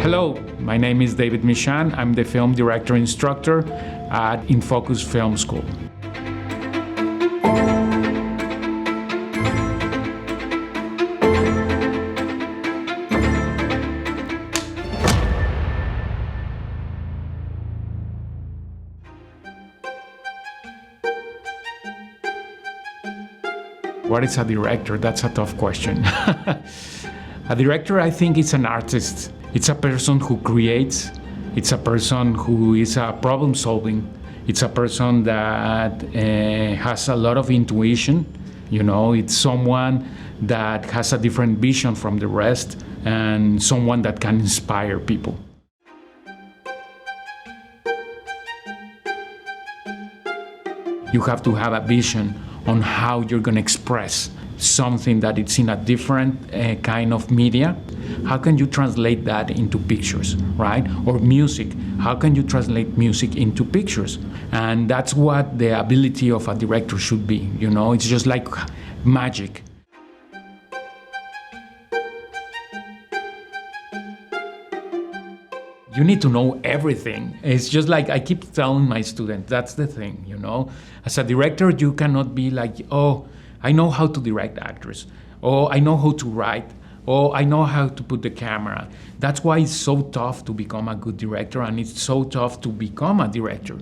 Hello, my name is David Michan. I'm the film director instructor at InFocus Film School. What is a director? That's a tough question. A director, I think, is an artist. It's a person who creates. It's a person who is problem solving. It's a person that has a lot of intuition. You know, it's someone that has a different vision from the rest and someone that can inspire people. You have to have a vision on how you're going to express something that it's in a different kind of media. How can you translate that into pictures, right? Or music. How can you translate music into pictures? And that's what the ability of a director should be. You know, it's just like magic. You need to know everything. It's just like I keep telling my students, that's the thing, you know. As a director, you cannot be like, oh, I know how to direct actors. Oh, I know how to write. Oh, I know how to put the camera. That's why it's so tough to become a good director, and it's so tough to become a director,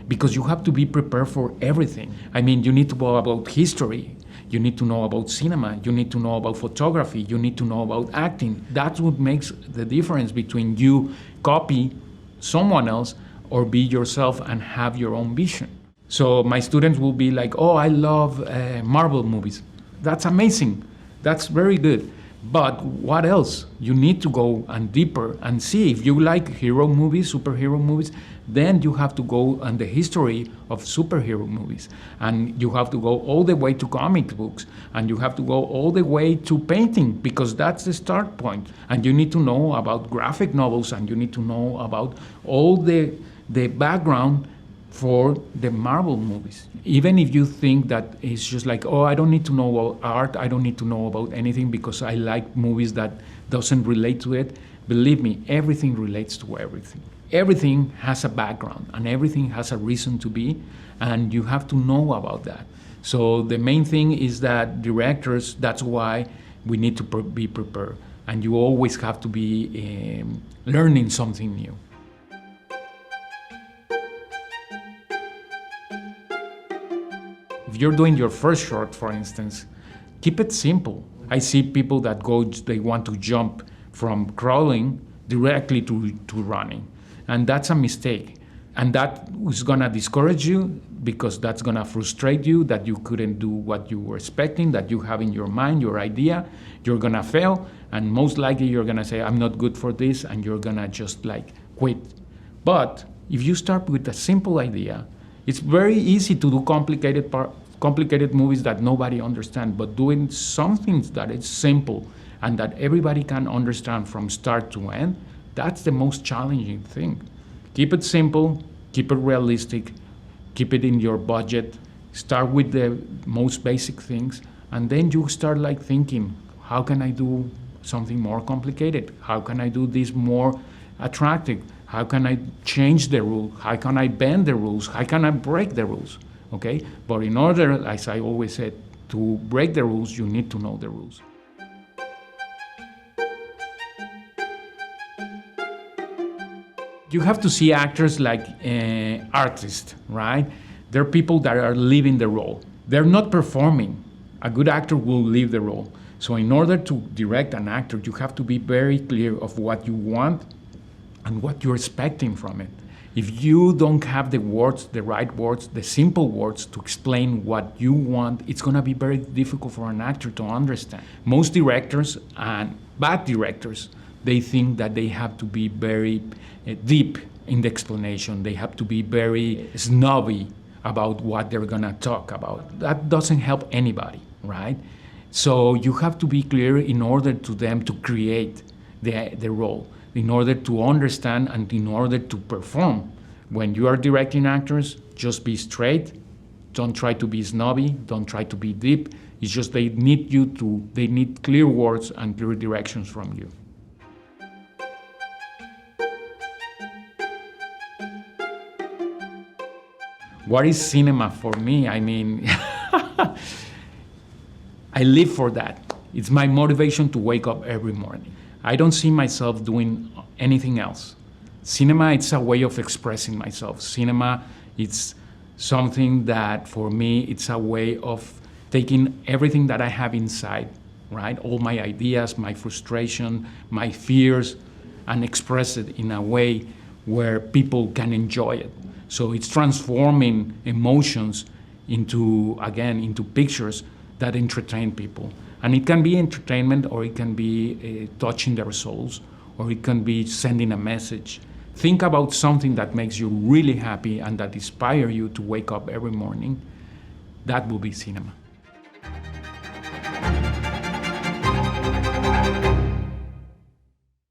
because you have to be prepared for everything. I mean, you need to know about history. You need to know about cinema. You need to know about photography. You need to know about acting. That's what makes the difference between you copy someone else or be yourself and have your own vision. So my students will be like, oh, I love Marvel movies. That's amazing. That's very good. But what else? You need to go and deeper and see if you like hero movies, superhero movies, then you have to go on the history of superhero movies. And you have to go all the way to comic books. And you have to go all the way to painting, because that's the start point. And you need to know about graphic novels, and you need to know about all the background for the Marvel movies. Even if you think that it's just like, oh, I don't need to know about art, I don't need to know about anything because I like movies that doesn't relate to it. Believe me, everything relates to everything. Everything has a background and everything has a reason to be, and you have to know about that. So the main thing is that directors, that's why we need to be prepared. And you always have to be learning something new. If you're doing your first short, for instance, keep it simple. I see people that they want to jump from crawling directly to running. And that's a mistake. And that is gonna discourage you, because that's gonna frustrate you that you couldn't do what you were expecting, that you have in your mind, your idea. You're gonna fail, and most likely you're gonna say, I'm not good for this, and you're gonna just like quit. But if you start with a simple idea, it's very easy to do complicated movies that nobody understands, but doing something that is simple and that everybody can understand from start to end, that's the most challenging thing. Keep it simple, keep it realistic, keep it in your budget, start with the most basic things, and then you start like thinking, how can I do something more complicated? How can I do this more attractive? How can I change the rule? How can I bend the rules? How can I break the rules? Okay? But in order, as I always said, to break the rules, you need to know the rules. You have to see actors like artists, right? They're people that are living the role. They're not performing. A good actor will live the role. So in order to direct an actor, you have to be very clear of what you want and what you're expecting from it. If you don't have the words, the right words, the simple words to explain what you want, it's gonna be very difficult for an actor to understand. Most directors and bad directors, they think that they have to be very deep in the explanation. They have to be very snobby about what they're gonna talk about. That doesn't help anybody, right? So you have to be clear in order to them to create the role, in order to understand and in order to perform. When you are directing actors, just be straight. Don't try to be snobby. Don't try to be deep. It's just they need clear words and clear directions from you. What is cinema for me? I mean, I live for that. It's my motivation to wake up every morning. I don't see myself doing anything else. Cinema, it's a way of expressing myself. Cinema, it's something that for me, it's a way of taking everything that I have inside, right? All my ideas, my frustration, my fears, and express it in a way where people can enjoy it. So it's transforming emotions into pictures that entertain people. And it can be entertainment, or it can be touching their souls, or it can be sending a message. Think about something that makes you really happy and that inspires you to wake up every morning. That will be cinema.